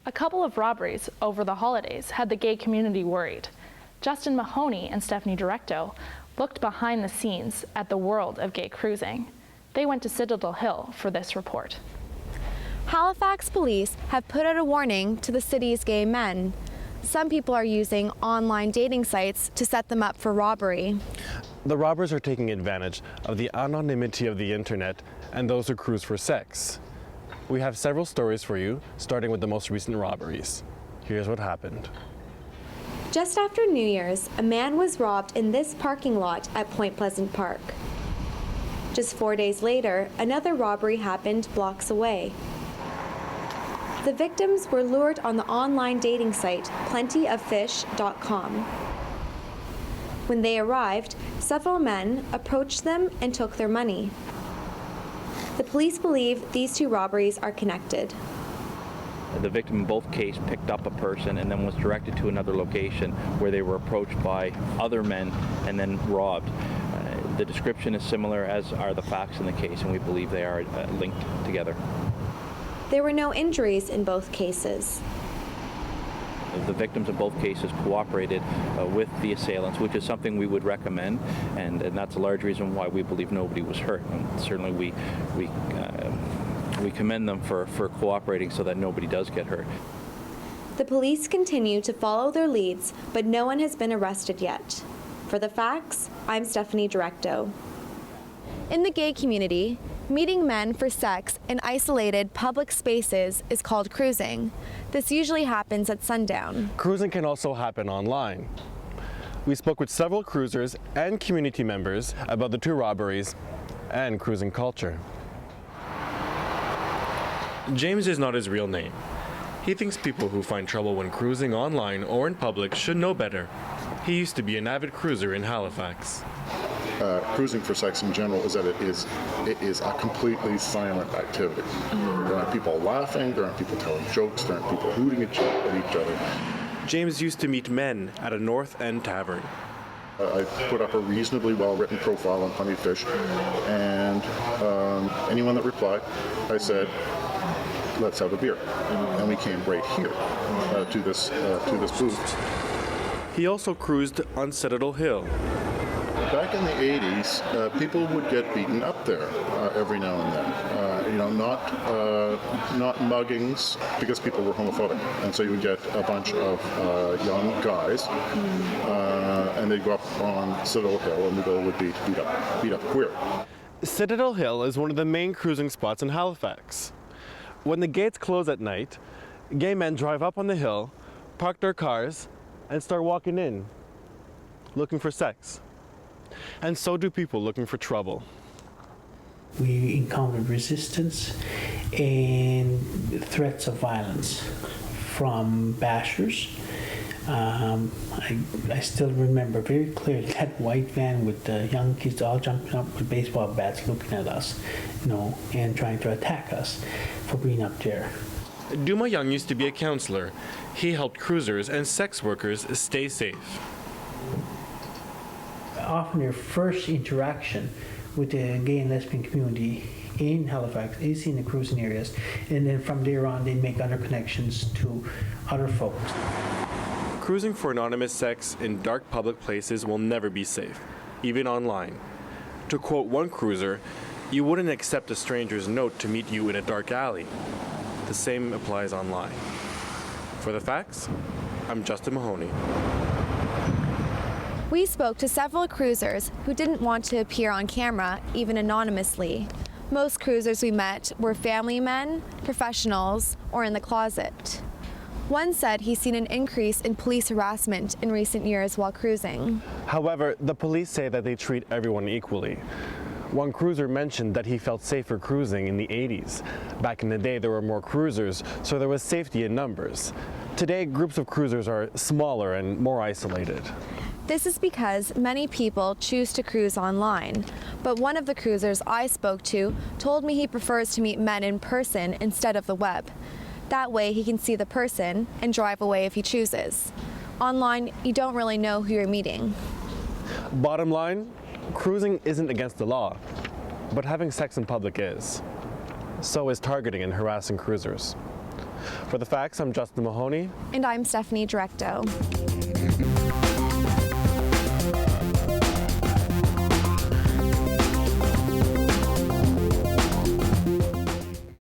A couple of robberies over the holidays had the gay community worried. Justin Mahoney and Stephanie Directo looked behind the scenes at the world of gay cruising. They went to Citadel Hill for this report. Halifax police have put out a warning to the city's gay men. Some people are using online dating sites to set them up for robbery. The robbers are taking advantage of the anonymity of the internet and those who cruise for sex. We have several stories for you, starting with the most recent robberies. Here's what happened. Just after New Year's, a man was robbed in this parking lot at Point Pleasant Park. Just 4 days later, another robbery happened blocks away. The victims were lured on the online dating site plentyoffish.com. When they arrived, several men approached them and took their money. The police believe these two robberies are connected. The victim in both cases picked up a person and then was directed to another location where they were approached by other men and then robbed. The description is similar, as are the facts in the case, and we believe they are linked together. There were no injuries in both cases. The victims in both cases cooperated with the assailants, which is something we would recommend, and that's a large reason why we believe nobody was hurt. And certainly we commend them for cooperating so that nobody does get hurt. The police continue to follow their leads, but no one has been arrested yet. For the facts, I'm Stephanie Directo. In the gay community, meeting men for sex in isolated public spaces is called cruising. This usually happens at sundown. Cruising can also happen online. We spoke with several cruisers and community members about the two robberies and cruising culture. James is not his real name. He thinks people who find trouble when cruising online or in public should know better. He used to be an avid cruiser in Halifax. Cruising for sex in general is that it is a completely silent activity. There aren't people laughing, there aren't people telling jokes, there aren't people hooting at each other. James used to meet men at a North End tavern. I put up a reasonably well-written profile on Plenty of Fish, and anyone that replied, I said, let's have a beer. And we came right here to this booth. He also cruised on Citadel Hill. Back in the 80s, people would get beaten up there every now and then. Not muggings, because people were homophobic. And so you would get a bunch of young guys, and they'd go up on Citadel Hill, and the goal would be to beat up queer. Citadel Hill is one of the main cruising spots in Halifax. When the gates close at night, gay men drive up on the hill, park their cars, and start walking in, looking for sex. And so do people looking for trouble. We encountered resistance and threats of violence from bashers. I still remember very clearly that white van with the young kids all jumping up with baseball bats looking at us, and trying to attack us for being up there. Duma Young used to be a counselor. He helped cruisers and sex workers stay safe. Often their first interaction with the gay and lesbian community in Halifax is in the cruising areas, and then from there on they make other connections to other folks. Cruising for anonymous sex in dark public places will never be safe, even online. To quote one cruiser, you wouldn't accept a stranger's note to meet you in a dark alley. The same applies online. For the facts, I'm Justin Mahoney. We spoke to several cruisers who didn't want to appear on camera, even anonymously. Most cruisers we met were family men, professionals, or in the closet. One said he's seen an increase in police harassment in recent years while cruising. However, the police say that they treat everyone equally. One cruiser mentioned that he felt safer cruising in the 80s. Back in the day, there were more cruisers, so there was safety in numbers. Today, groups of cruisers are smaller and more isolated. This is because many people choose to cruise online, but one of the cruisers I spoke to told me he prefers to meet men in person instead of the web. That way he can see the person and drive away if he chooses. Online, you don't really know who you're meeting. Bottom line, cruising isn't against the law, but having sex in public is. So is targeting and harassing cruisers. For the facts, I'm Justin Mahoney. And I'm Stephanie Directo.